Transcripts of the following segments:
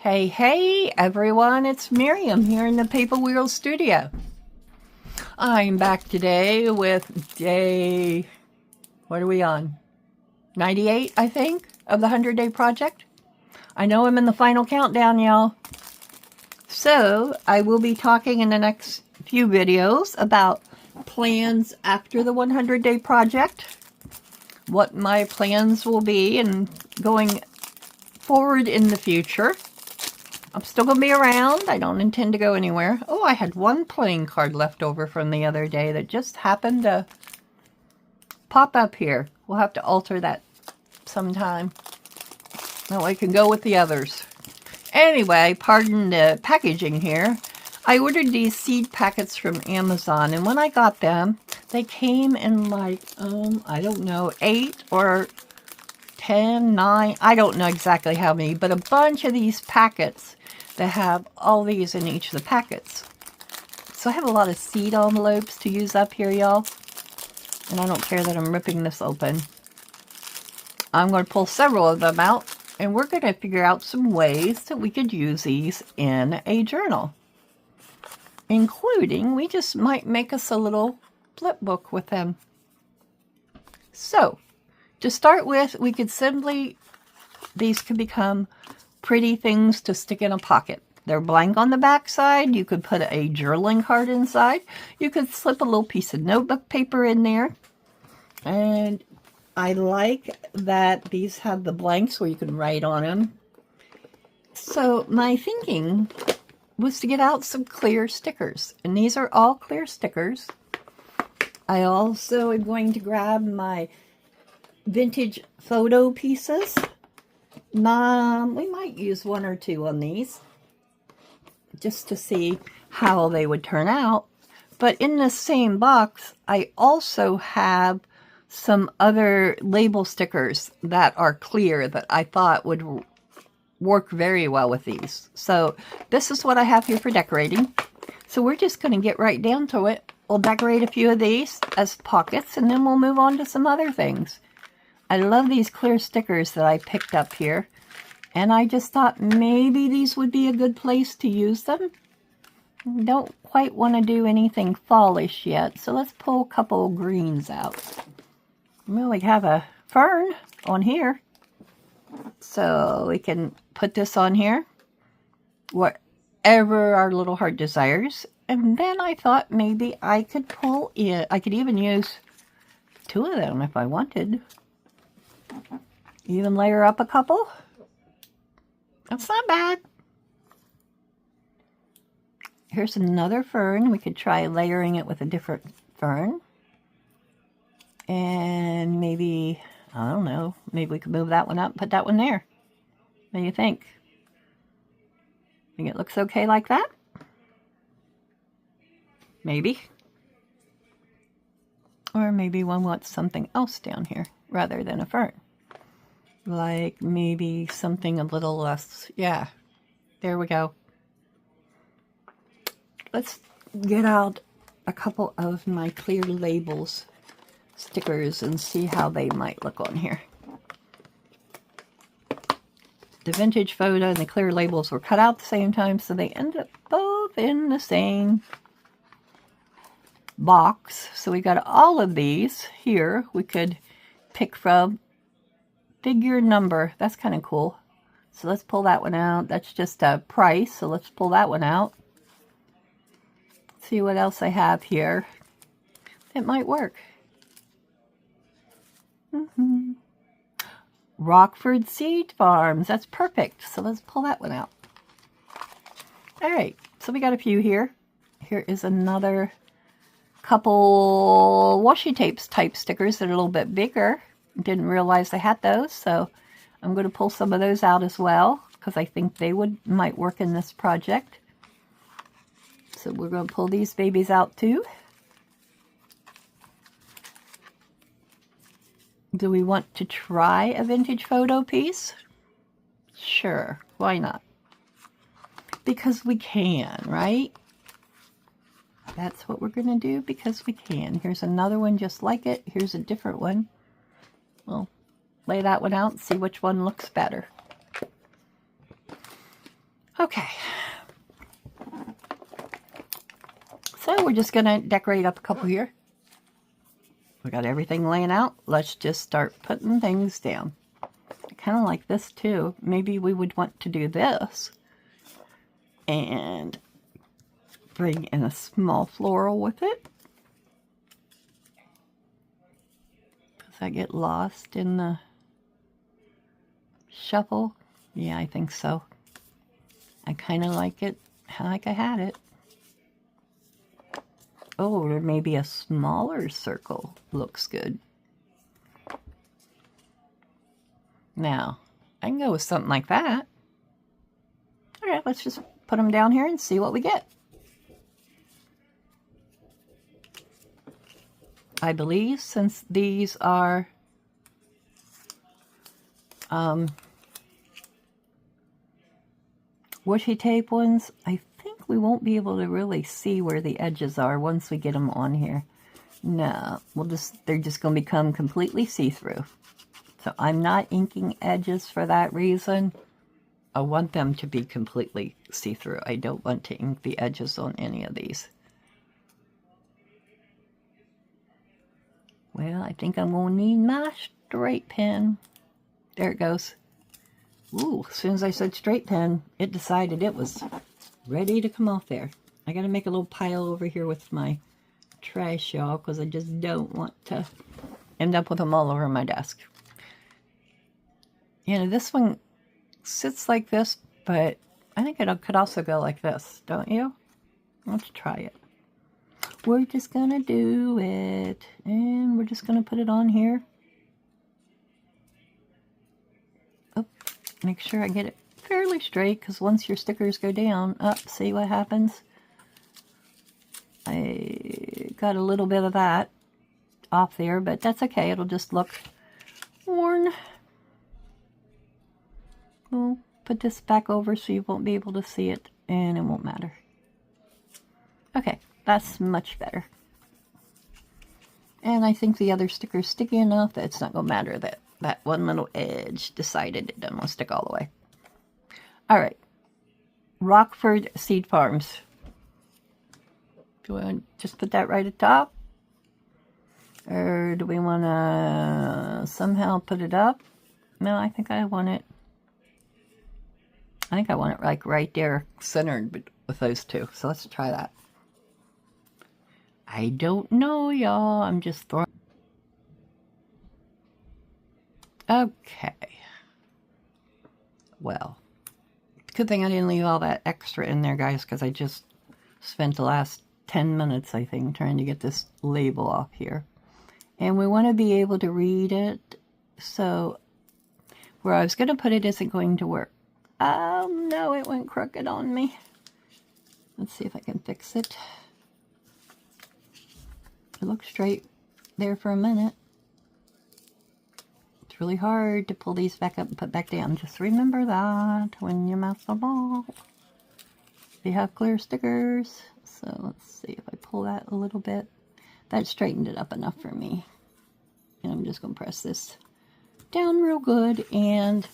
Hey everyone, it's Miriam here in the Paperwheelz Studio. I'm back today with day, what are we on? 98, I think, of the 100-day project. I know I'm in the final countdown, y'all. So, I will be talking in the next few videos about plans after the 100-day project, what my plans will be and going forward in the future. I'm still going to be around. I don't intend to go anywhere. Oh, I had one playing card left over from the other day that just happened to pop up here. We'll have to alter that sometime. That way I can go with the others. Anyway, pardon the packaging here. I ordered these seed packets from Amazon, and when I got them, they came in like, I don't know, 8 or 10, 9, I don't know exactly how many, but a bunch of these packets that have all these in each of the packets. So I have a lot of seed envelopes to use up here, y'all. And I don't care that I'm ripping this open. I'm going to pull several of them out, and we're going to figure out some ways that we could use these in a journal. Including, we just might make us a little flip book with them. So, to start with, we could simply, these could become pretty things to stick in a pocket. They're blank on the back side. You could put a journaling card inside. You could slip a little piece of notebook paper in there. And I like that these have the blanks where you can write on them. So my thinking was to get out some clear stickers. And these are all clear stickers. I also am going to grab my vintage photo pieces. We might use 1 or 2 on these just to see how they would turn out. But in the same box, I also have some other label stickers that are clear that I thought would work very well with these. So this is what I have here for decorating. So we're just going to get right down to it. We'll decorate a few of these as pockets, and then we'll move on to some other things. I love these clear stickers that I picked up here, and I just thought maybe these would be a good place to use them. Don't quite want to do anything fallish yet, so let's pull a couple of greens out. Well, we have a fern on here, so we can put this on here, whatever our little heart desires. And then I thought maybe I could pull in, I could even use 2 of them if I wanted. Even layer up a couple. That's not bad. Here's another fern. We could try layering it with a different fern. And maybe, I don't know, maybe we could move that one up and put that one there. What do you think? Think it looks okay like that? Maybe. Or maybe one wants something else down here rather than a fern. Like maybe something a little less, yeah, there we go. Let's get out a couple of my clear labels stickers and see how they might look on here. The vintage photo and the clear labels were cut out at the same time, so they end up both in the same box. So we got all of these here we could pick from. Figure number, that's kind of cool. So let's pull that one out. That's just a price, so let's pull that one out. See what else I have here. It might work. Rockford Seed Farms, that's perfect. So let's pull that one out. All right, so we got a few here. Here is another couple washi tapes type stickers that are a little bit bigger. Didn't realize I had those, so I'm going to pull some of those out as well because I think they might work in this project. So we're going to pull these babies out too. Do we want to try a vintage photo piece? Sure, why not? Because we can, right? That's what we're going to do because we can. Here's another one just like it. Here's a different one. We'll lay that one out and see which one looks better. Okay. So we're just going to decorate up a couple here. We got everything laying out. Let's just start putting things down. I kind of like this too. Maybe we would want to do this and bring in a small floral with it. Does that get lost in the shuffle? Yeah, I think so. I kind of like it like I had it. Oh, or maybe a smaller circle looks good. Now, I can go with something like that. All right, let's just put them down here and see what we get. I believe since these are washi tape ones, I think we won't be able to really see where the edges are once we get them on here. No, they're just going to become completely see-through. So I'm not inking edges for that reason. I want them to be completely see-through. I don't want to ink the edges on any of these. Well, I think I'm going to need my straight pen. There it goes. Ooh, as soon as I said straight pen, it decided it was ready to come off there. I got to make a little pile over here with my trash, y'all, because I just don't want to end up with them all over my desk. You know, this one sits like this, but I think it could also go like this, don't you? Let's try it. We're just going to do it, and we're just going to put it on here. Oh, make sure I get it fairly straight, because once your stickers go down, see what happens? I got a little bit of that off there, but that's okay. It'll just look worn. We'll put this back over so you won't be able to see it, and it won't matter. Okay, that's much better. And I think the other sticker's sticky enough that it's not going to matter that that one little edge decided it doesn't want to stick all the way. All right, Rockford Seed Farms. Do we want to just put that right at top? Or do we want to somehow put it up? No, I think I want it. I think I want it like right there, centered with those two. So let's try that. I don't know, y'all. I'm just throwing. Okay. Well, good thing I didn't leave all that extra in there, guys, because I just spent the last 10 minutes, I think, trying to get this label off here. And we want to be able to read it. So where I was going to put it isn't going to work. Oh, no, it went crooked on me. Let's see if I can fix it. It looked straight there for a minute. It's really hard to pull these back up and put back down. Just remember that when you mess them up. They have clear stickers. So let's see if I pull that a little bit. That straightened it up enough for me. And I'm just going to press this down real good. And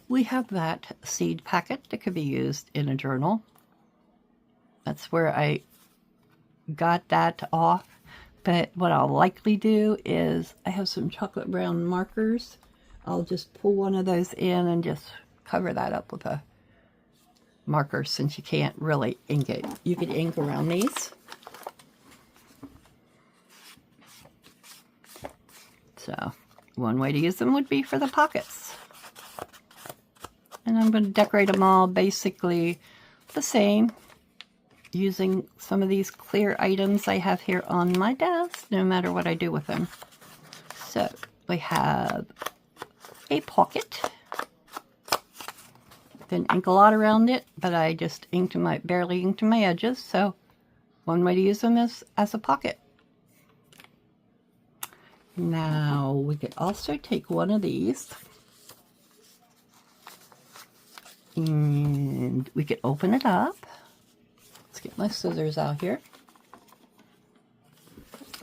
we have that seed packet that could be used in a journal. That's where I got that off. But what I'll likely do is I have some chocolate brown markers. I'll just pull one of those in and just cover that up with a marker since you can't really ink it. You could ink around these. So one way to use them would be for the pockets. And I'm going to decorate them all basically the same, using some of these clear items I have here on my desk, no matter what I do with them. So we have a pocket. Didn't ink a lot around it, but I just barely inked my edges. So one way to use them is as a pocket. Now we could also take one of these and we could open it up. Let's get my scissors out here.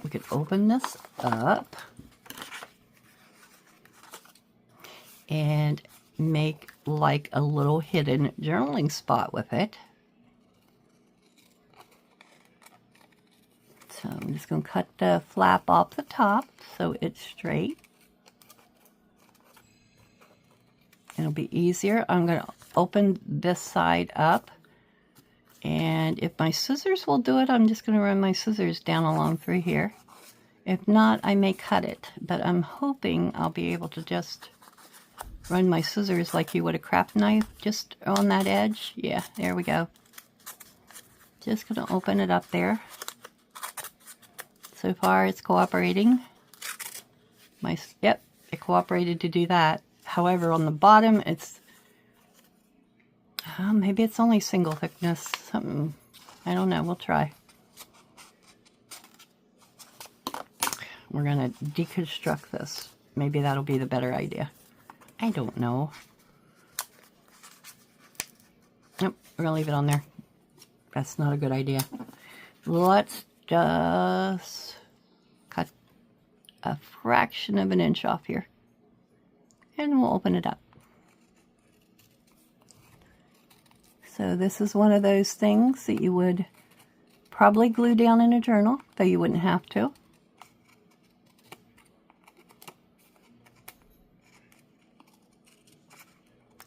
We could open this up. And make like a little hidden journaling spot with it. So I'm just going to cut the flap off the top so it's straight. It'll be easier. I'm going to open this side up, and if my scissors will do it, I'm just going to run my scissors down along through here. If not, I may cut it, but I'm hoping I'll be able to just run my scissors like you would a craft knife, just on that edge. Yeah, there we go. Just going to open it up there. So far it's cooperating. Yep, it cooperated to do that. However, on the bottom, it's, maybe it's only single thickness, something, I don't know, we'll try. We're going to deconstruct this. Maybe that'll be the better idea. I don't know. Nope, we're going to leave it on there. That's not a good idea. Let's just cut a fraction of an inch off here. And we'll open it up. So this is one of those things that you would probably glue down in a journal, though you wouldn't have to.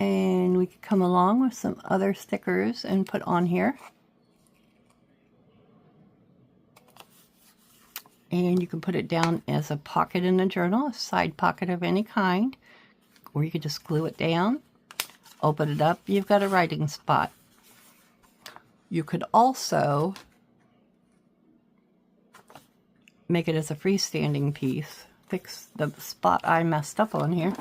And we could come along with some other stickers and put on here. And you can put it down as a pocket in a journal, a side pocket of any kind. Or you could just glue it down, open it up, you've got a writing spot. You could also make it as a freestanding piece. Fix the spot I messed up on here,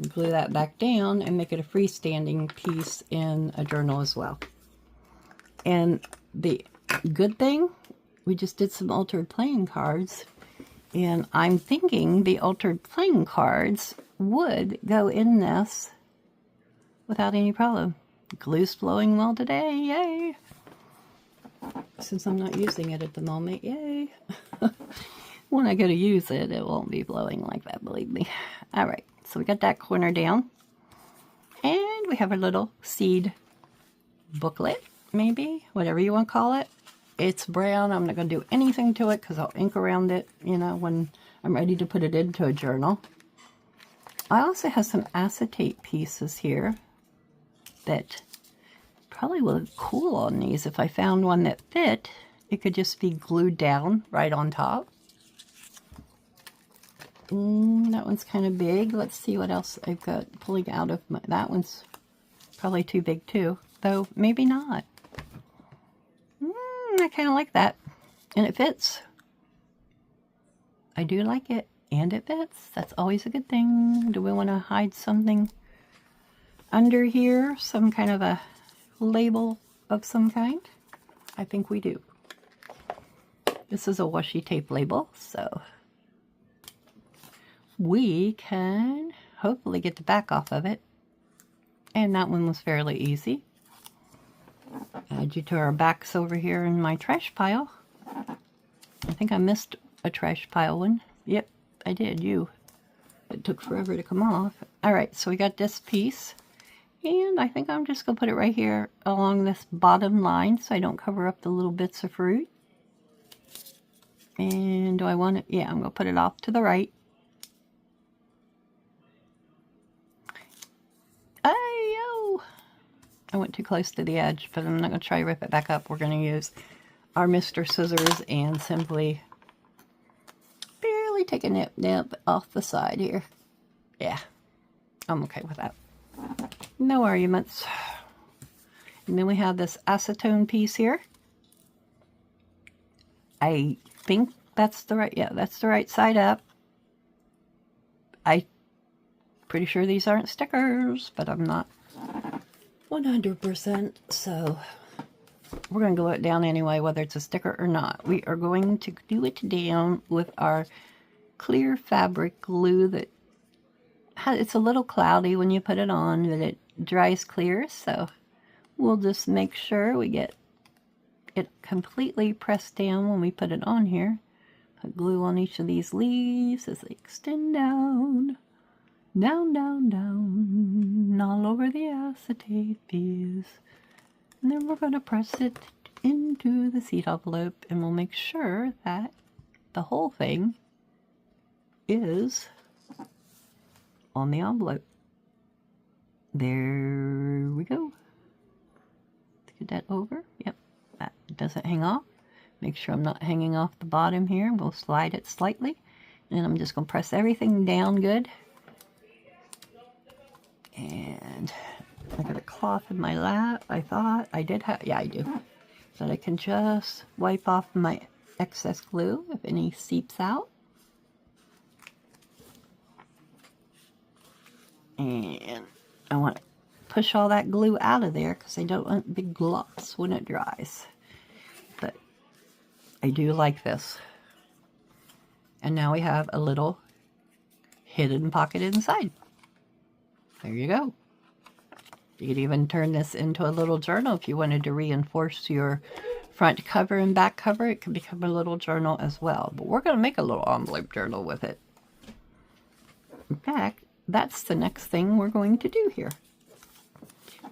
glue that back down, and make it a freestanding piece in a journal as well. And the good thing, we just did some altered playing cards, and I'm thinking the altered playing cards would go in this without any problem. Glue's flowing well today, yay! Since I'm not using it at the moment, yay! When I go to use it, it won't be blowing like that, believe me. Alright, so we got that corner down. And we have a little seed booklet, maybe, whatever you want to call it. It's brown. I'm not going to do anything to it because I'll ink around it, you know, when I'm ready to put it into a journal. I also have some acetate pieces here that probably would look cool on these. If I found one that fit, it could just be glued down right on top. That one's kind of big. Let's see what else I've got pulling out of my... That one's probably too big too, though maybe not. I kind of like that, and it fits. I do like it, and it fits. That's always a good thing. Do we want to hide something under here? Some kind of a label of some kind? I think we do. This is a washi tape label, so we can hopefully get the back off of it. And that one was fairly easy. Add you to our backs over here in my trash pile. I think I missed a trash pile one. Yep, I did. It took forever to come off. Alright, so we got this piece. And I think I'm just going to put it right here along this bottom line so I don't cover up the little bits of fruit. And do I want it? Yeah, I'm going to put it off to the right. I went too close to the edge, but I'm not going to try to rip it back up. We're going to use our Mr. Scissors and simply barely take a nip off the side here. Yeah, I'm okay with that. No arguments. And then we have this acetone piece here. I think that's the right, yeah, that's the right side up. I'm pretty sure these aren't stickers, but I'm not 100%, so we're going to glue it down anyway, whether it's a sticker or not. We are going to glue it down with our clear fabric glue that it's a little cloudy when you put it on, but it dries clear, so we'll just make sure we get it completely pressed down when we put it on here. Put glue on each of these leaves as they extend down, down, down, down. over the acetate piece. And then we're going to press it into the seed envelope, and we'll make sure that the whole thing is on the envelope. There we go. Get that over. Yep, that doesn't hang off. Make sure I'm not hanging off the bottom here. We'll slide it slightly. And I'm just going to press everything down good. And I got a cloth in my lap. I thought I did have, yeah, I do. So that I can just wipe off my excess glue if any seeps out. And I want to push all that glue out of there because I don't want big glops when it dries. But I do like this. And now we have a little hidden pocket inside. There you go. You could even turn this into a little journal if you wanted to reinforce your front cover and back cover. It can become a little journal as well. But we're going to make a little envelope journal with it. In fact, that's the next thing we're going to do here.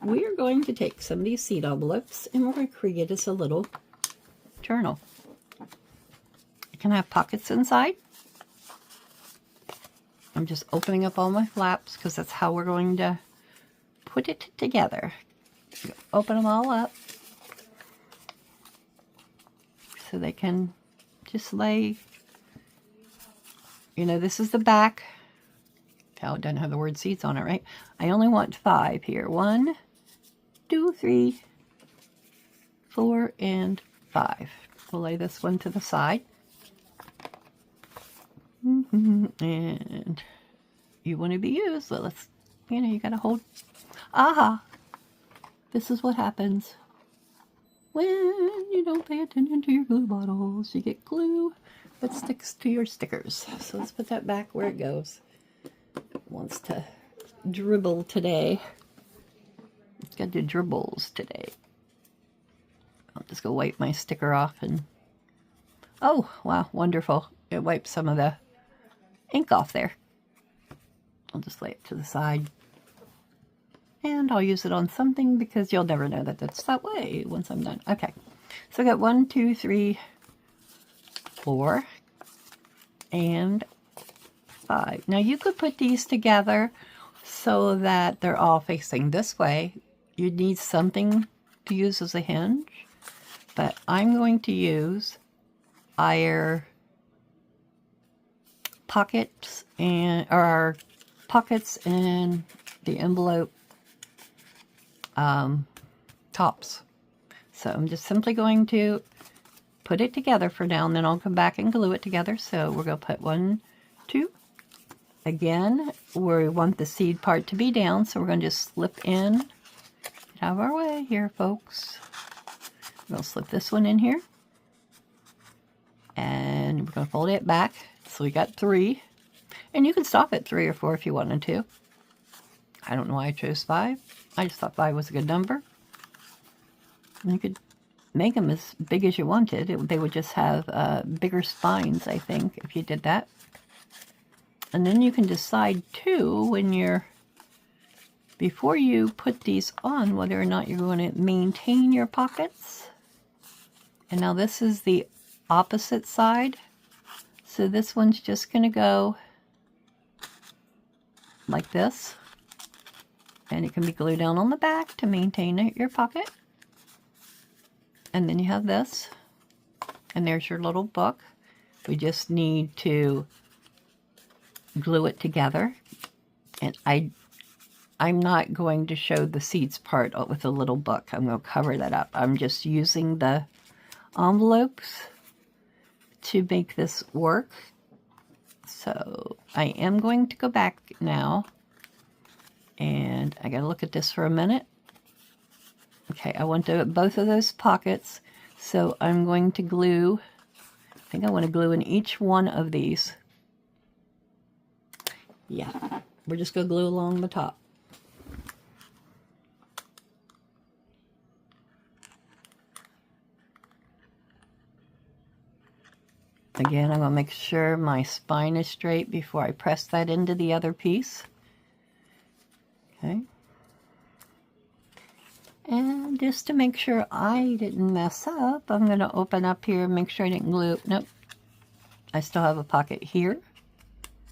We are going to take some of these seed envelopes and we're going to create us a little journal. It can have pockets inside. I'm just opening up all my flaps because that's how we're going to put it together. Open them all up so they can just lay, you know, this is the back. Oh, it doesn't have the word seeds on it, right? I only want 5 here. 1, 2, 3, 4, and 5. We'll lay this one to the side. And you want to be used, so let's, you know, you got to hold. Aha! This is what happens when you don't pay attention to your glue bottles. You get glue that sticks to your stickers. So let's put that back where it goes. It wants to dribble today. It's got the dribbles today. I'll just go wipe my sticker off and... Oh, wow, wonderful. It wiped some of the ink off there. I'll just lay it to the side. And I'll use it on something because you'll never know that that's that way once I'm done. Okay, so I got 1, 2, 3, 4, and 5. Now you could put these together so that they're all facing this way. You'd need something to use as a hinge, but I'm going to use our pockets and the envelope tops. So I'm just simply going to put it together for now, and then I'll come back and glue it together. So we're going to put 1, 2. Again, we want the seed part to be down, so we're going to just slip in. Get out of our way here, folks. We'll slip this one in here. And we're going to fold it back. So we got 3. And you can stop at 3 or 4 if you wanted to. I don't know why I chose 5. I just thought 5 was a good number. And you could make them as big as you wanted. They would just have bigger spines, I think, if you did that. And then you can decide, too, when you're... Before you put these on, whether or not you're going to maintain your pockets. And now this is the opposite side. So this one's just going to go like this. And it can be glued down on the back to maintain your pocket. And then you have this. And there's your little book. We just need to glue it together. And I'm not going to show the seeds part with a little book. I'm going to cover that up. I'm just using the envelopes to make this work. So I am going to go back now. And I got to look at this for a minute. Okay, I want both of those pockets. So I'm going to glue, I think I want to glue in each one of these. Yeah, we're just going to glue along the top. Again, I'm going to make sure my spine is straight before I press that into the other piece. Okay. just to make sure I didn't mess up, I'm going to open up here and make sure I didn't glue. Nope. I still have a pocket here.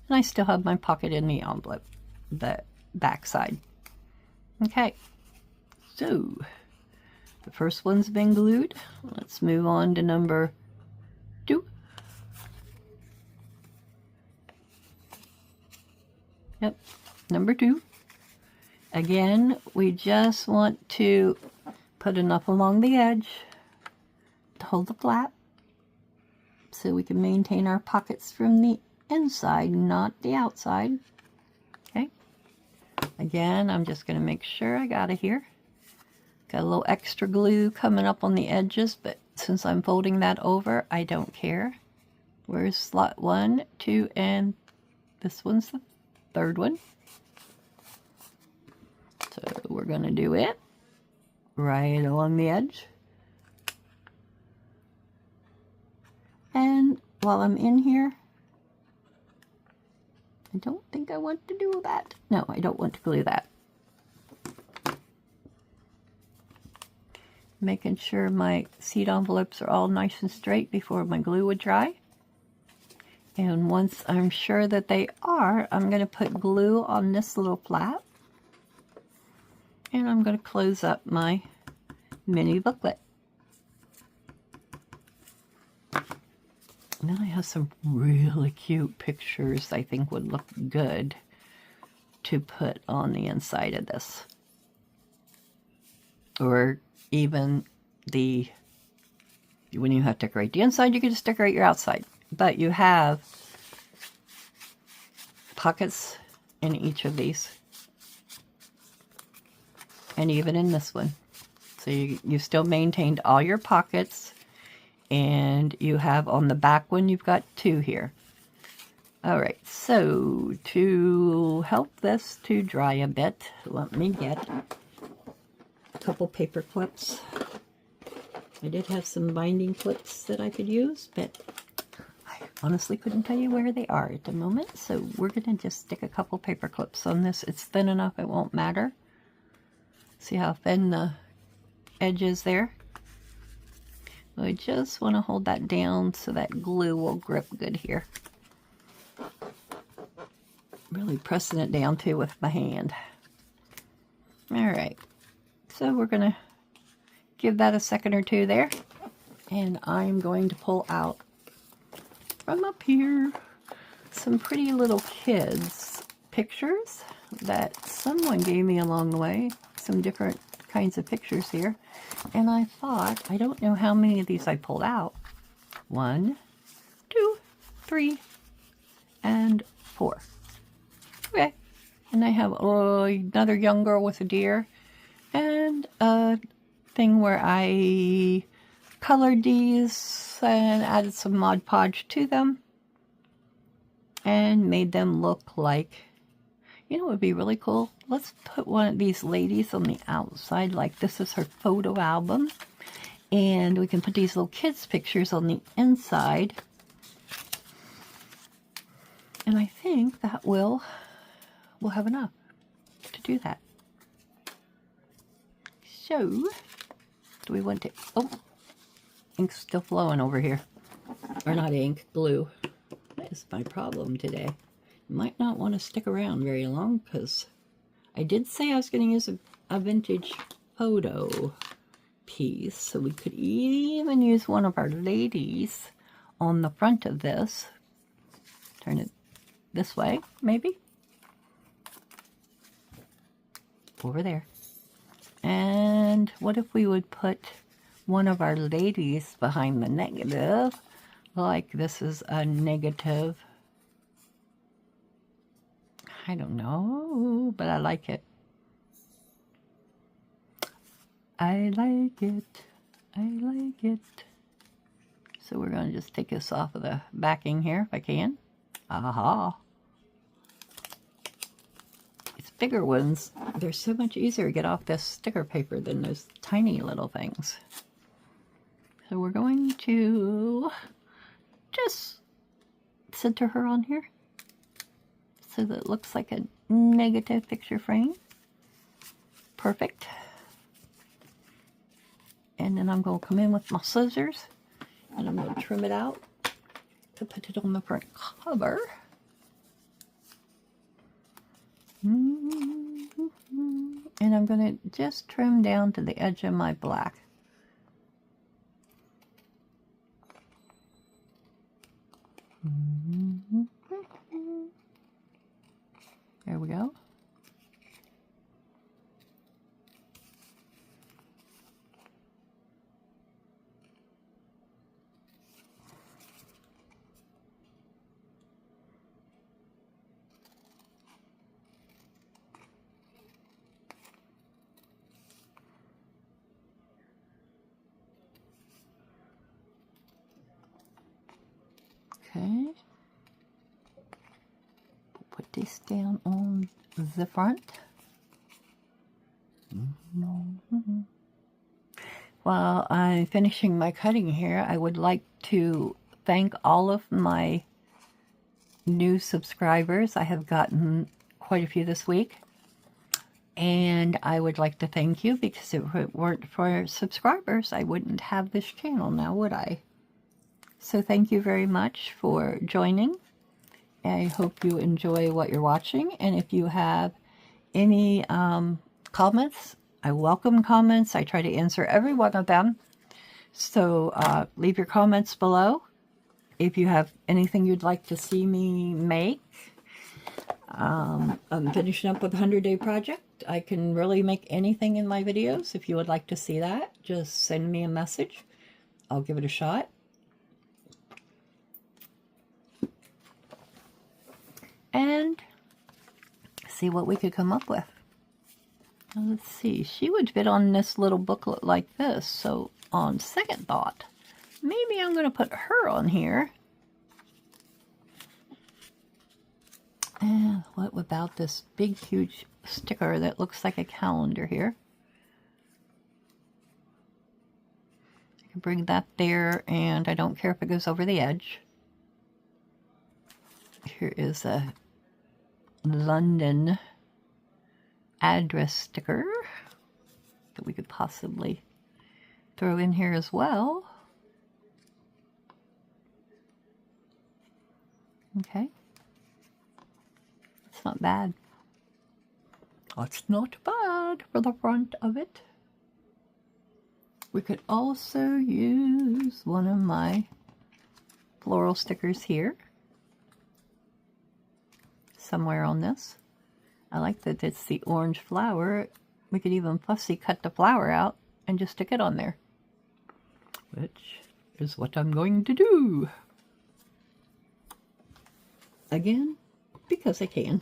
And I still have my pocket in the envelope, the back side. Okay. So, the first one's been glued. Let's move on to number 2. Yep, number 2. Again, we just want to put enough along the edge to hold the flap so we can maintain our pockets from the inside, not the outside. Okay. Again, I'm just going to make sure I got it here. Got a little extra glue coming up on the edges, but since I'm folding that over, I don't care. Where's slot 1, 2, and this one's the third one. So we're going to do it right along the edge. And while I'm in here, I don't think I want to do that. No, I don't want to glue that. Making sure my seed envelopes are all nice and straight before my glue would dry. And once I'm sure that they are, I'm going to put glue on this little flap. And I'm going to close up my mini booklet. And then I have some really cute pictures I think would look good to put on the inside of this. Or even when you have to decorate the inside, you can just decorate your outside. But you have pockets in each of these. And even in this one. So you still maintained all your pockets. And you have on the back one, you've got 2 here. Alright, so to help this to dry a bit, let me get a couple paper clips. I did have some binding clips that I could use, but I honestly couldn't tell you where they are at the moment. So we're going to just stick a couple paper clips on this. It's thin enough, it won't matter. See how thin the edge is there? I just want to hold that down so that glue will grip good here. Really pressing it down too with my hand. Alright, so we're going to give that a second or two there. And I'm going to pull out from up here some pretty little kids pictures that someone gave me along the way. Some different kinds of pictures here. And I thought, I don't know how many of these I pulled out. 1, 2, 3, and 4. Okay. And I have another young girl with a deer. And a thing where I colored these and added some Mod Podge to them. And made them look like, you know what would be really cool? Let's put one of these ladies on the outside, like this is her photo album. And we can put these little kids' pictures on the inside. And I think that we'll have enough to do that. So, do we want to... Oh, ink's still flowing over here. Or not ink, glue. That is my problem today. Might not want to stick around very long because I did say I was going to use a vintage photo piece. So we could even use one of our ladies on the front of this. Turn it this way, maybe. Over there. And what if we would put one of our ladies behind the negative? Like this is a negative. I don't know, but I like it. I like it. I like it. So we're going to just take this off of the backing here if I can. Aha. It's bigger ones. They're so much easier to get off this sticker paper than those tiny little things. So we're going to just center her on here so that it looks like a negative picture frame. Perfect. And then I'm going to come in with my scissors and I'm going to trim it out to put it on the front cover. And I'm going to just trim down to the edge of my black. There we go. Okay. Put this down on the front. While I'm finishing my cutting here, I would like to thank all of my new subscribers. I have gotten quite a few this week. And I would like to thank you, because if it weren't for subscribers, I wouldn't have this channel now, would I? So thank you very much for joining. I hope you enjoy what you're watching. And if you have any comments, I welcome comments. I try to answer every one of them. So leave your comments below. If you have anything you'd like to see me make. I'm finishing up with a 100-day project. I can really make anything in my videos. If you would like to see that, just send me a message. I'll give it a shot. And see what we could come up with. Now, let's see. She would fit on this little booklet like this. So on second thought, maybe I'm going to put her on here. And what about this big, huge sticker that looks like a calendar here? I can bring that there, and I don't care if it goes over the edge. Here is a London address sticker that we could possibly throw in here as well. Okay. It's not bad. It's not bad for the front of it. We could also use one of my floral stickers here. Somewhere on this. I like that it's the orange flower. We could even fussy cut the flower out and just stick it on there. Which is what I'm going to do. Again, because I can.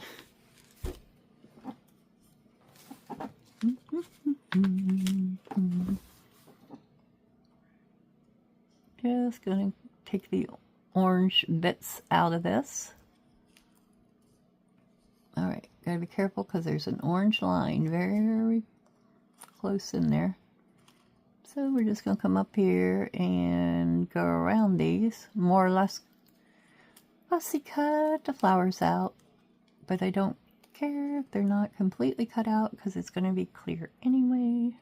Just going to take the orange bits out of this. Alright, gotta be careful because there's an orange line very close in there. So we're just going to come up here and go around these, more or less fussy cut the flowers out. But I don't care if they're not completely cut out because it's going to be clear anyway.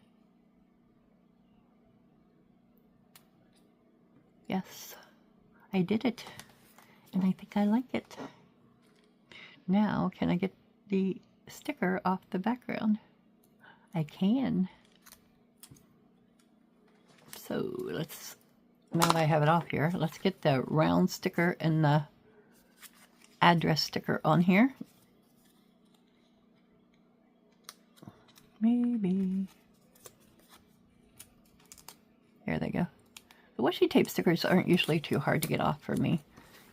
Yes, I did it. And I think I like it. Now, can I get the sticker off the background? I can. So let's, now that I have it off here, let's get the round sticker and the address sticker on here. Maybe. There they go. The washi tape stickers aren't usually too hard to get off for me.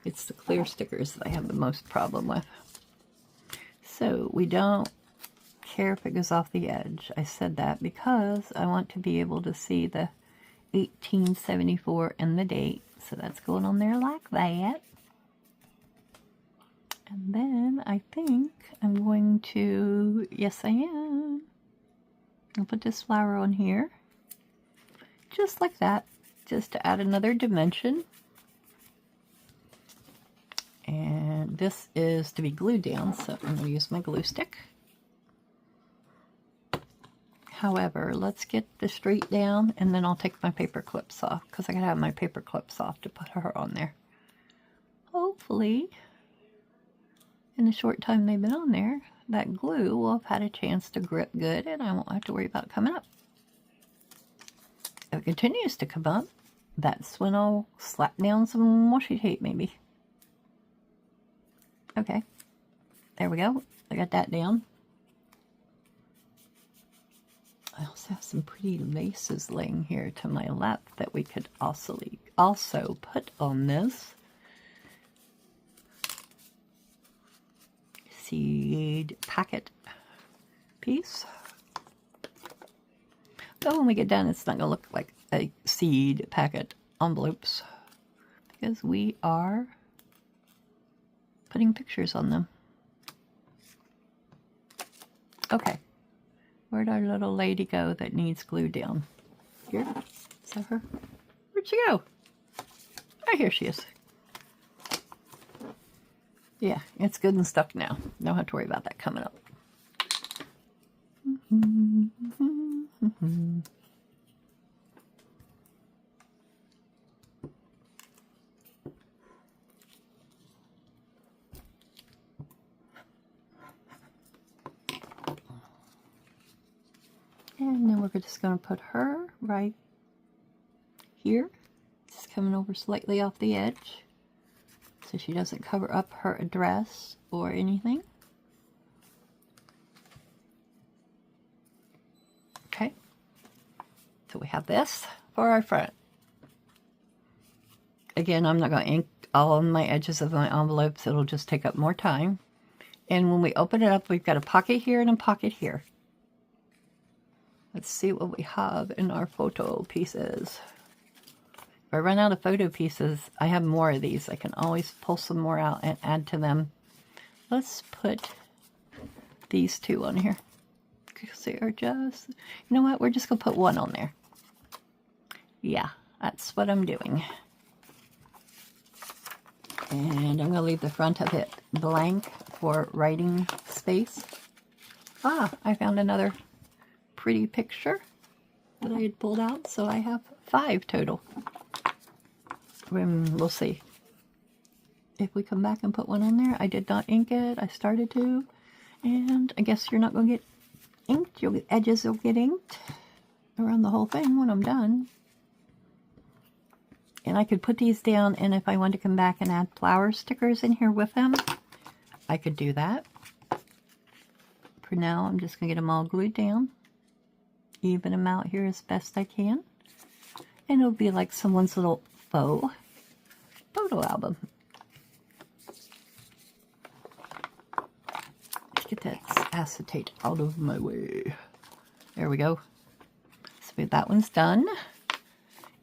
It's the clear stickers that I have the most problem with. So we don't care if it goes off the edge. I said that because I want to be able to see the 1874 and the date. So that's going on there like that. And then I think I'm going to, yes I am. I'll put this flower on here. Just like that. Just to add another dimension. And this is to be glued down, so I'm going to use my glue stick. However, let's get the straight down, and then I'll take my paper clips off, because I gotta have my paper clips off to put her on there. Hopefully, in the short time they've been on there, that glue will have had a chance to grip good, and I won't have to worry about it coming up. If it continues to come up, that's when I'll slap down some washi tape, maybe. Okay, there we go. I got that down. I also have some pretty laces laying here to my left that we could also put on this seed packet piece. But when we get done, it's not going to look like a seed packet envelopes because we are putting pictures on them. Okay. Where'd our little lady go that needs glue down? Here? Is that her? Where'd she go? Oh, here she is. Yeah, it's good and stuck now. Don't have to worry about that coming up. And then we're just going to put her right here. Just coming over slightly off the edge so she doesn't cover up her address or anything. Okay, so we have this for our front. Again, I'm not going to ink all on my edges of my envelopes. It'll just take up more time. And when we open it up, we've got a pocket here and a pocket here. Let's see what we have in our photo pieces. If I run out of photo pieces, I have more of these. I can always pull some more out and add to them. Let's put these two on here. Because they are just... You know what? We're just going to put one on there. Yeah, that's what I'm doing. And I'm going to leave the front of it blank for writing space. Ah, I found another pretty picture that I had pulled out, so I have 5 total. We'll see if we come back and put one on there. I did not ink it. I started to, and I guess you're not going to get inked. Your edges will get inked around the whole thing when I'm done. And I could put these down, and if I want to come back and add flower stickers in here with them, I could do that. For now, I'm just going to get them all glued down. Even them out here as best I can. And it'll be like someone's little faux photo album. Let's get that acetate out of my way. There we go. So that one's done.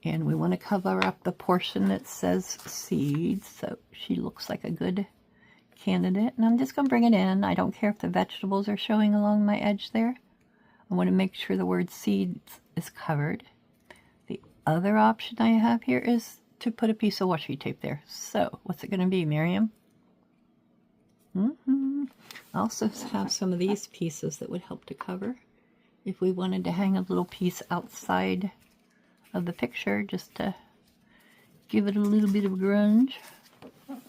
And we want to cover up the portion that says seeds, so she looks like a good candidate. And I'm just going to bring it in. I don't care if the vegetables are showing along my edge there. I want to make sure the word seeds is covered. The other option I have here is to put a piece of washi tape there. So, what's it going to be, Miriam? I also have some of these pieces that would help to cover. If we wanted to hang a little piece outside of the picture, just to give it a little bit of grunge.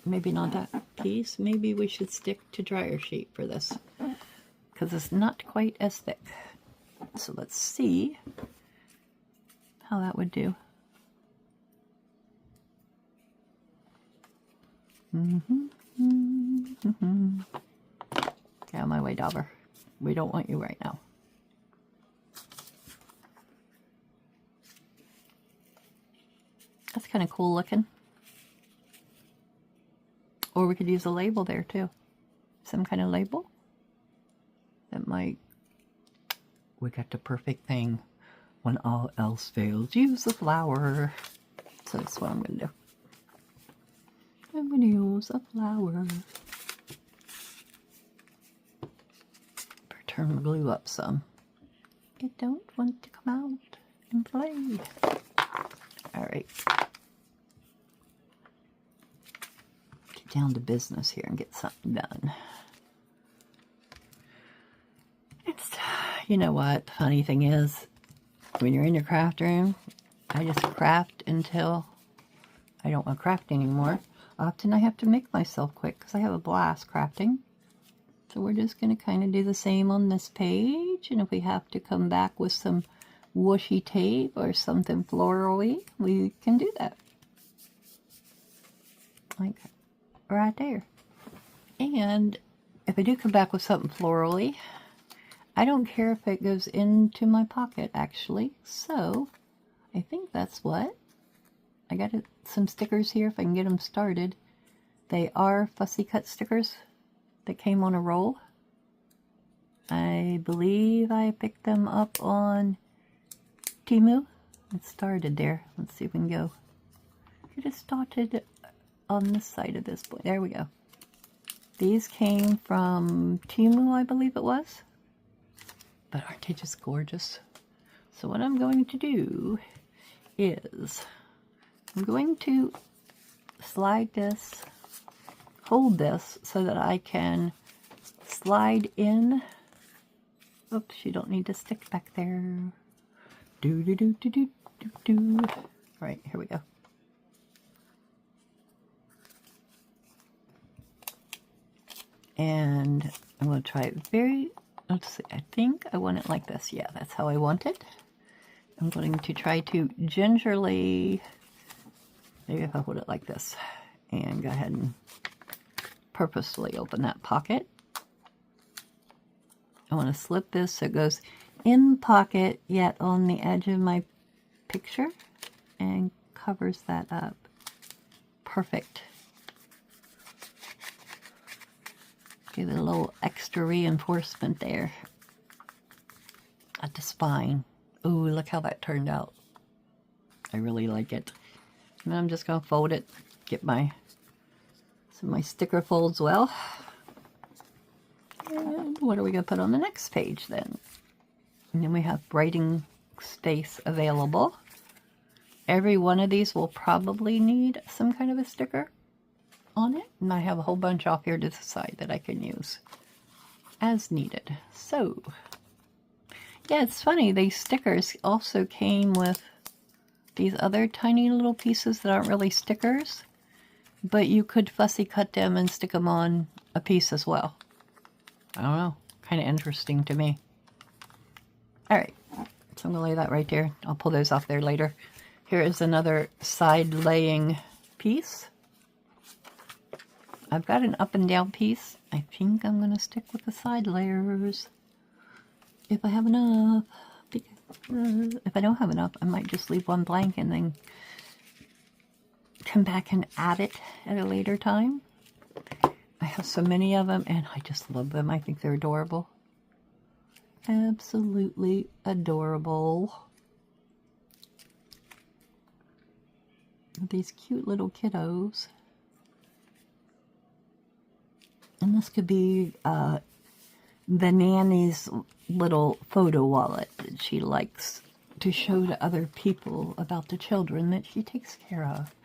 Maybe not that piece. Maybe we should stick to dryer sheet for this, because it's not quite as thick. So let's see how that would do. Get out of my way, Dauber. We don't want you right now. That's kind of cool looking. Or we could use a label there too. Some kind of label. That might... We got the perfect thing. When all else fails, use the flower. So that's what I'm going to do. I'm going to use a flower. Turn the glue up some. It don't want to come out and play. Alright. Get down to business here and get something done. It's you know what the funny thing is? When you're in your craft room, I just craft until I don't want to craft anymore. Often I have to make myself quick because I have a blast crafting. So we're just going to kind of do the same on this page. And if we have to come back with some whooshy tape or something floral-y, we can do that. Like right there. And if I do come back with something floral-y, I don't care if it goes into my pocket, actually. So I think that's what. I got some stickers here if I can get them started. They are fussy cut stickers that came on a roll. I believe I picked them up on Temu. It started there. Let's see if we can go. It just started on this side of this point. There we go. These came from Temu, I believe it was. But aren't they just gorgeous? So what I'm going to do is I'm going to slide this, hold this so that I can slide in. Oops, you don't need to stick back there. Do do do do do do do. All right, here we go. And I'm going to try it very, let's see, I think I want it like this. Yeah, that's how I want it. I'm going to try to gingerly, maybe if I hold it like this, and go ahead and purposefully open that pocket. I want to slip this so it goes in the pocket, yet on the edge of my picture, and covers that up. Perfect. Give it a little extra reinforcement there at the spine. Ooh, look how that turned out. I really like it. And I'm just going to fold it, get my some of my sticker folds well. And what are we going to put on the next page then? And then we have writing space available. Every one of these will probably need some kind of a sticker on it. And I have a whole bunch off here to the side that I can use as needed. So, yeah, it's funny. These stickers also came with these other tiny little pieces that aren't really stickers, but you could fussy cut them and stick them on a piece as well. I don't know. Kind of interesting to me. All right. So I'm going to lay that right there. I'll pull those off there later. Here is another side laying piece. I've got an up and down piece. I think I'm going to stick with the side layers if I have enough. Because if I don't have enough, I might just leave one blank and then come back and add it at a later time. I have so many of them and I just love them. I think they're adorable. Absolutely adorable. These cute little kiddos. And this could be the nanny's little photo wallet that she likes to show to other people about the children that she takes care of.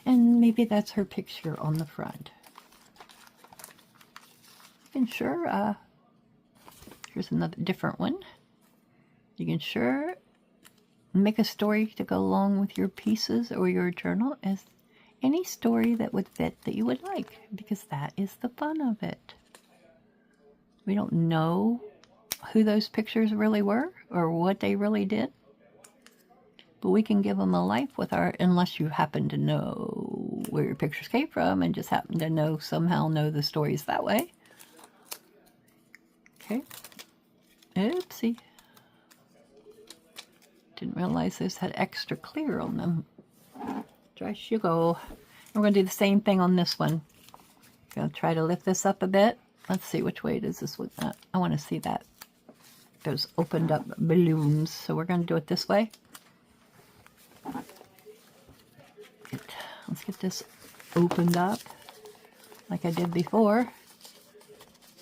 And maybe that's her picture on the front. You can sure, here's another different one. You can sure make a story to go along with your pieces or your journal as any story that would fit that you would like, because that is the fun of it. We don't know who those pictures really were or what they really did, but we can give them a life with our, unless you happen to know where your pictures came from and just happen to know, somehow know the stories that way. Okay. Oopsie. Didn't realize those had extra clear on them. Dry sugar. We're going to do the same thing on this one. Going to try to lift this up a bit. Let's see which way does this one. I want to see that. Those opened up balloons. So we're going to do it this way. Let's get this opened up like I did before.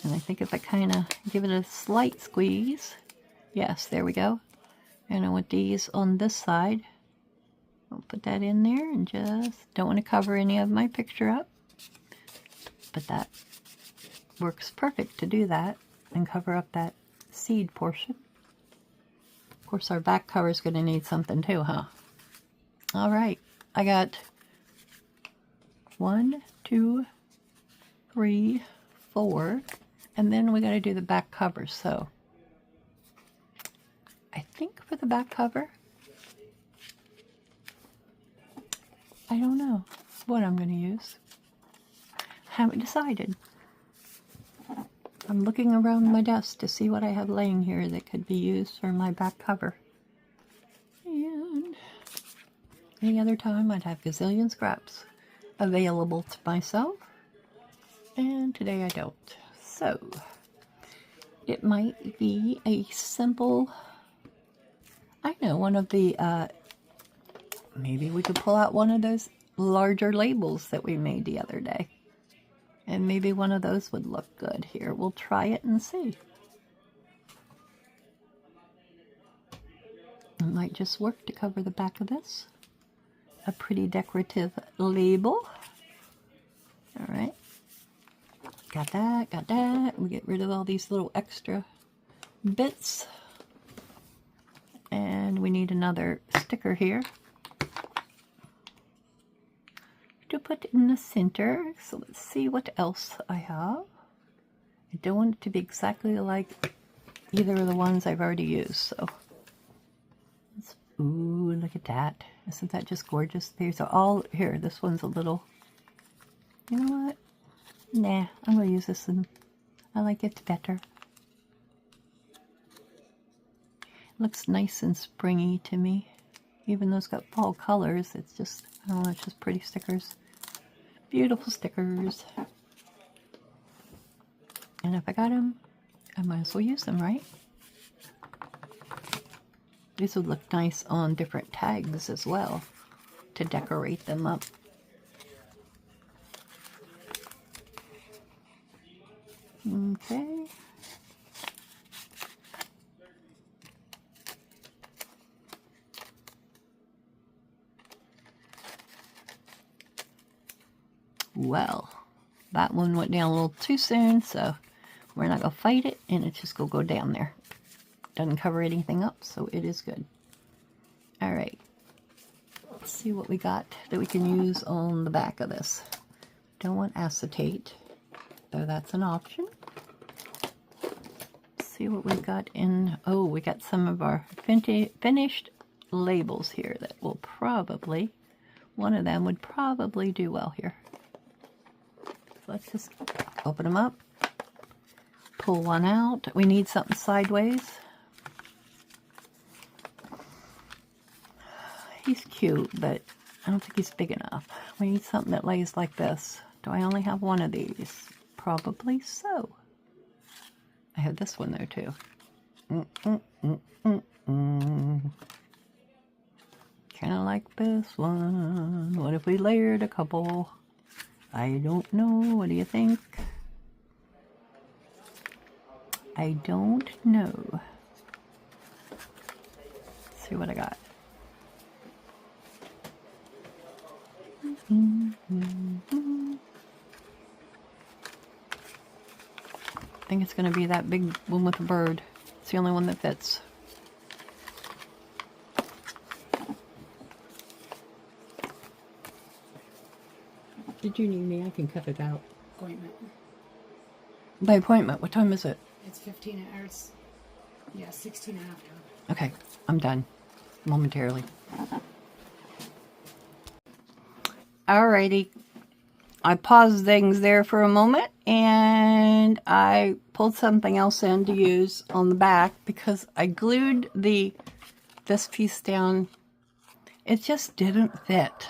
And I think if I kind of give it a slight squeeze. Yes, there we go. And I want these on this side. I'll put that in there and just don't want to cover any of my picture up. But that works perfect to do that and cover up that seed portion. course, our back cover is going to need something too, huh? All right, I got 1, 2, 3, 4, and then we got to do the back cover. So I think for the back cover, I don't know what I'm going to use. Haven't decided. I'm looking around my desk to see what I have laying here that could be used for my back cover. And any other time I'd have gazillion scraps available to myself. And today I don't. So it might be a simple, I know, one of the, maybe we could pull out one of those larger labels that we made the other day. And maybe one of those would look good here. We'll try it and see. It might just work to cover the back of this. A pretty decorative label. All right. Got that, got that. We get rid of all these little extra bits. And we need another sticker here to put in the center. So let's see what else I have. I don't want it to be exactly like either of the ones I've already used. So, ooh, look at that. Isn't that just gorgeous? These are all, here, this one's a little, you know what? Nah, I'm going to use this one. I like it better. Looks nice and springy to me. Even though it's got fall colors, it's just, I don't know, it's just pretty stickers. Beautiful stickers. And if I got them, I might as well use them, right? These would look nice on different tags as well to decorate them up. Okay. Well, that one went down a little too soon, so we're not going to fight it, and it's just going to go down there. Doesn't cover anything up, so it is good. All right. Let's see what we got that we can use on the back of this. Don't want acetate, though that's an option. Let's see what we've got in. Oh, we got some of our finished labels here that will probably, one of them would probably do well here. Let's just open them up, pull one out. We need something sideways. He's cute, but I don't think he's big enough. We need something that lays like this. Do I only have one of these? Probably so. I have this one there too. Kind of like this one. What if we layered a couple? I don't know. What do you think? I don't know. Let's see what I got. I think it's going to be that big one with the bird. It's the only one that fits. Did you need me? I can cut it out. Appointment. By appointment. What time is it? It's 15 hours. Yeah, 16 after. Okay, I'm done. Momentarily. Alrighty. I paused things there for a moment and I pulled something else in to use on the back because I glued this piece down. It just didn't fit.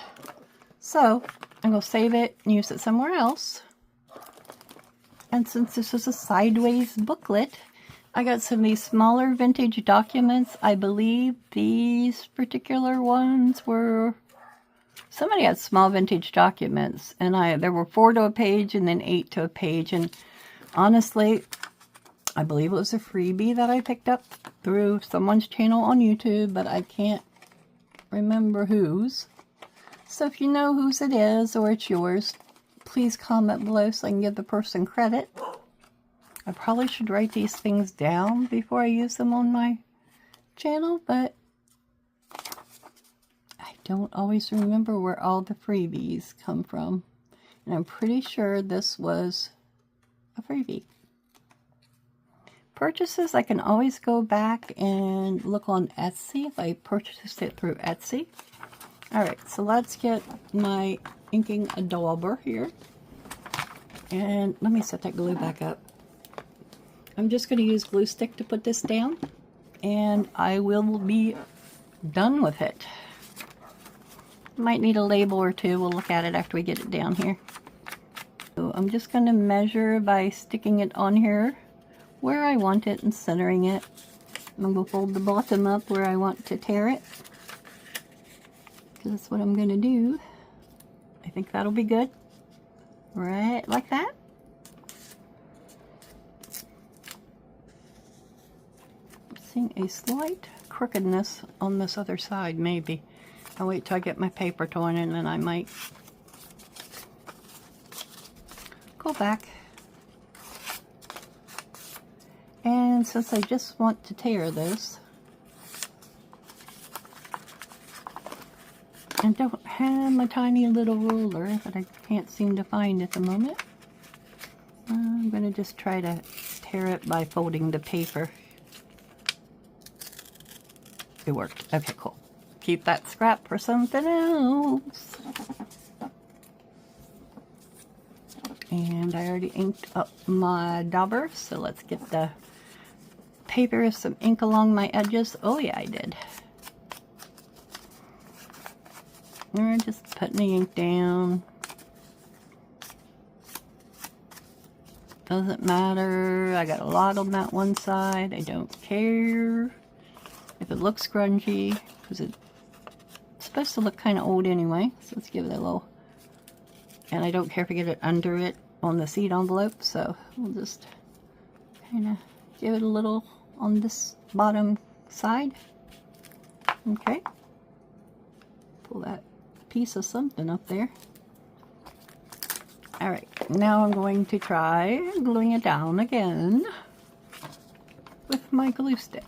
So I'm going to save it and use it somewhere else. And since this is a sideways booklet, I got some of these smaller vintage documents. I believe these particular ones were... Somebody had small vintage documents, and there were 4 to a page and then 8 to a page. And honestly, I believe it was a freebie that I picked up through someone's channel on YouTube, but I can't remember whose. So if you know whose it is or it's yours, please comment below so I can give the person credit. I probably should write these things down before I use them on my channel, but I don't always remember where all the freebies come from. And I'm pretty sure this was a freebie. Purchases, I can always go back and look on Etsy if I purchased it through Etsy. Alright, so let's get my inking a dauber here. And let me set that glue back up. I'm just going to use glue stick to put this down, and I will be done with it. Might need a label or two. We'll look at it after we get it down here. So I'm just going to measure by sticking it on here where I want it and centering it. I'm going to fold the bottom up where I want to tear it, because that's what I'm going to do. I think that'll be good. Right like that. I'm seeing a slight crookedness on this other side, maybe. I'll wait till I get my paper torn and then I might go back. And since I just want to tear this, I don't have my tiny little ruler that I can't seem to find at the moment. I'm going to just try to tear it by folding the paper. It worked. Okay, cool. Keep that scrap for something else. And I already inked up my dauber, so let's get the paper, some ink along my edges. Oh yeah, I did. We're just putting the ink down. Doesn't matter. I got a lot on that one side. I don't care if it looks grungy, because it's supposed to look kind of old anyway. So let's give it a little. And I don't care if I get it under it on the seed envelope, so we'll just kind of give it a little on this bottom side. Okay. Pull that piece of something up there. Alright, now I'm going to try gluing it down again with my glue stick.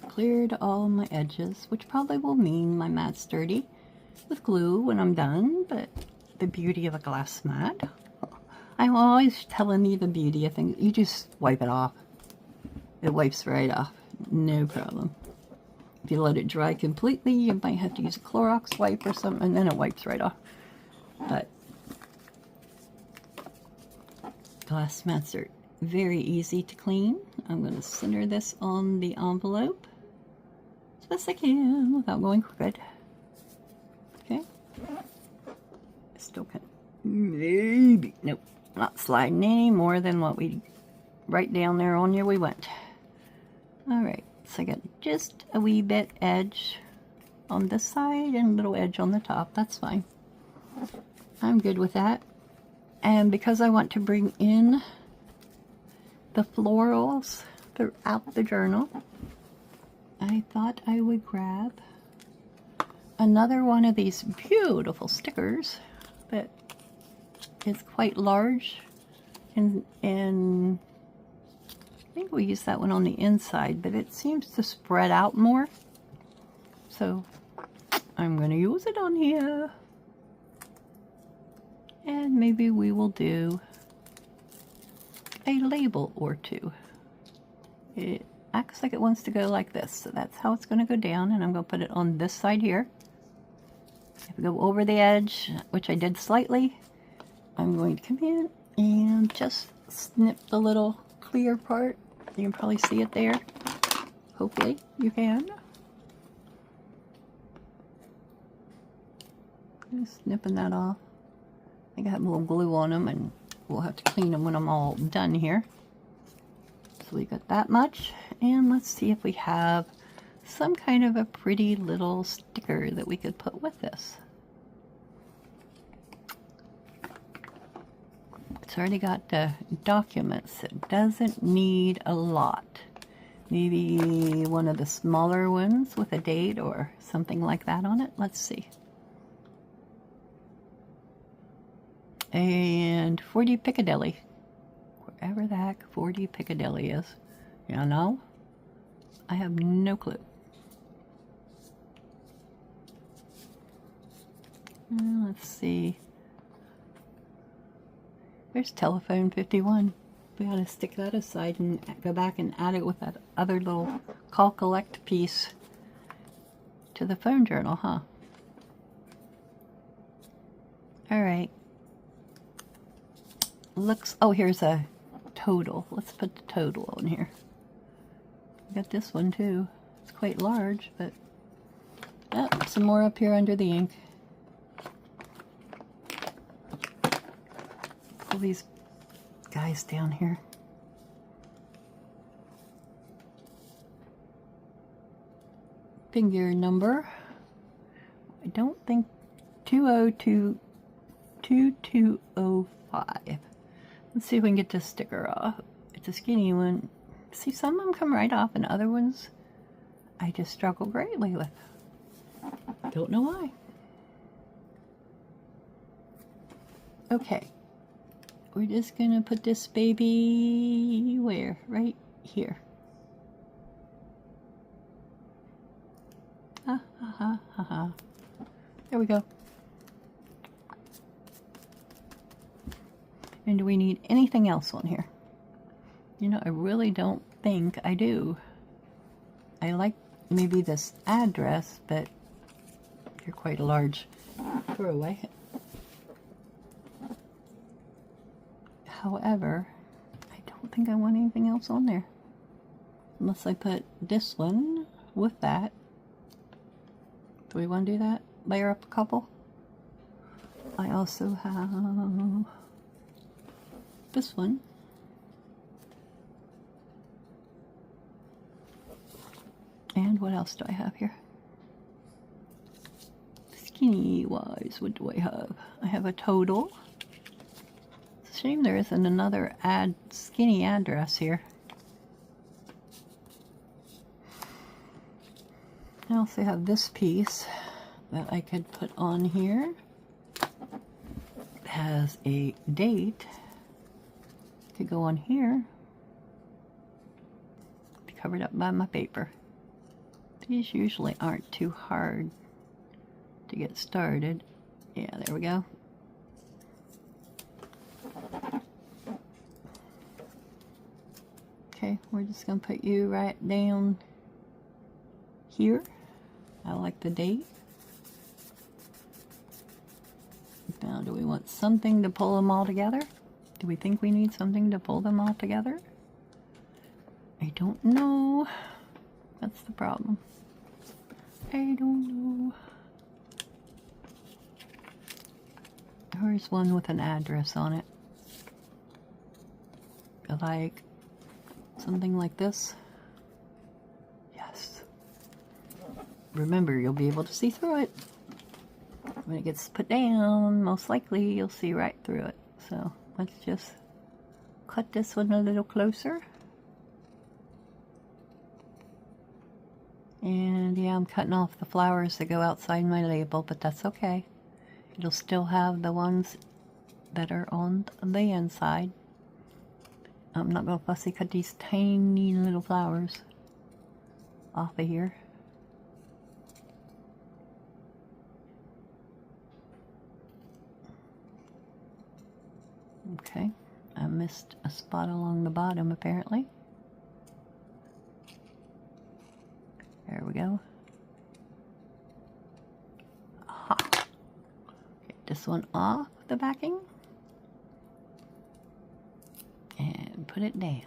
Cleared all my edges, which probably will mean my mat's dirty with glue when I'm done, but the beauty of a glass mat. I'm always telling you the beauty of things. You just wipe it off. It wipes right off. No problem. If you let it dry completely, you might have to use a Clorox wipe or something, and then it wipes right off. But glass mats are very easy to clean. I'm going to center this on the envelope as best I can without going crooked. Okay. Still can maybe, nope, not sliding any more than what we right down there on you we went. Alright, so I got just a wee bit edge on this side and a little edge on the top. That's fine. I'm good with that. And because I want to bring in the florals throughout the journal, I thought I would grab another one of these beautiful stickers that is quite large, and I think we use that one on the inside, but it seems to spread out more, so I'm going to use it on here. And maybe we will do a label or two. It acts like it wants to go like this, so that's how it's going to go down, and I'm going to put it on this side here. If I go over the edge, which I did slightly, I'm going to come in and just snip the little clear part. You can probably see it there. Hopefully you can. Just snipping that off. I got a little glue on them, and we'll have to clean them when I'm all done here. So we got that much, and let's see if we have some kind of a pretty little sticker that we could put with this. It's already got the documents. It doesn't need a lot. Maybe one of the smaller ones with a date or something like that on it. Let's see. And 40 Piccadilly. Wherever the heck 40 Piccadilly is. You know? I have no clue. Let's see. There's telephone 51. We ought to stick that aside and go back and add it with that other little call collect piece to the phone journal, huh? All right. Looks, oh, here's a total. Let's put the total on here. Got this one too. It's quite large, but oh, some more up here under the ink. Pull these guys down here. Figure number. I don't think 2205. Let's see if we can get this sticker off. It's a skinny one. See, some of them come right off, and other ones I just struggle greatly with. Don't know why. Okay. We're just gonna put this baby where? Right here. Ha ha ha ha ha. There we go. And do we need anything else on here? You know, I really don't think I do. I like maybe this address, but you're quite a large throwaway. However, I don't think I want anything else on there. Unless I put this one with that. Do we want to do that? Layer up a couple? I also have this one. And what else do I have here? Skinny wise, what do I have? I have a total. It's a shame there isn't another skinny address here. I also have this piece that I could put on here. It has a date. Could go on here. Be covered up by my paper. These usually aren't too hard to get started. Yeah, there we go. Okay, we're just gonna put you right down here. I like the date. Now, do we want something to pull them all together? Do we think we need something to pull them all together? I don't know. That's the problem. I don't know. There's one with an address on it. Like something like this. Yes. Remember, you'll be able to see through it. When it gets put down, most likely you'll see right through it. So let's just cut this one a little closer. And yeah, I'm cutting off the flowers that go outside my label, but that's okay. It'll still have the ones that are on the inside. I'm not going to fussy cut these tiny little flowers off of here. Okay, I missed a spot along the bottom apparently. There we go. Aha. Get this one off the backing. And put it down.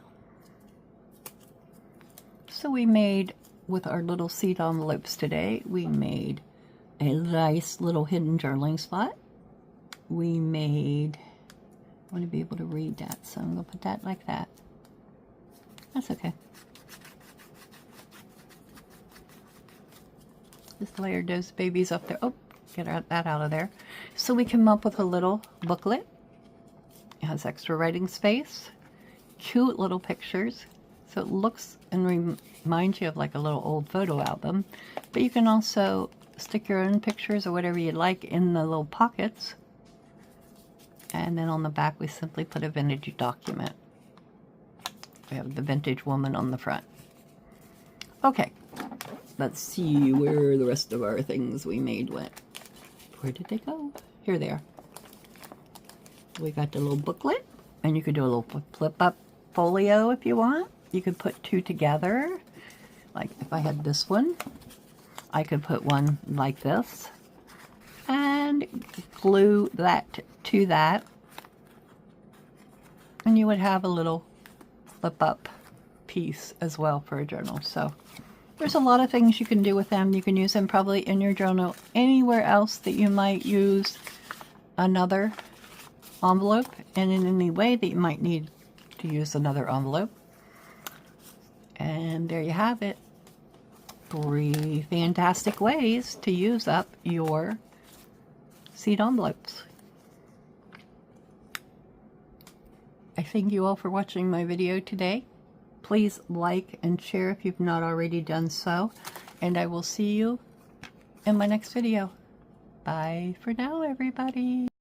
So we made, with our little seed envelopes today, we made a nice little hidden journaling spot. We made, I want to be able to read that, so I'm going to put that like that. That's okay. Just layered those babies up there. Oh, get that out of there. So we came up with a little booklet. It has extra writing space. Cute little pictures. So it looks and reminds you of like a little old photo album. But you can also stick your own pictures or whatever you like in the little pockets. And then on the back, we simply put a vintage document. We have the vintage woman on the front. Okay, let's see where the rest of our things we made went. Where did they go? Here they are. We got the little booklet, and you could do a little flip-up folio if you want. You could put two together. Like if I had this one, I could put one like this and glue that to that, and you would have a little flip-up piece as well for a journal. So there's a lot of things you can do with them. You can use them probably in your journal, anywhere else that you might use another envelope, and in any way that you might need to use another envelope. And there you have it. 3 fantastic ways to use up your seed envelopes. I thank you all for watching my video today. Please like and share if you've not already done so. And I will see you in my next video. Bye for now, everybody.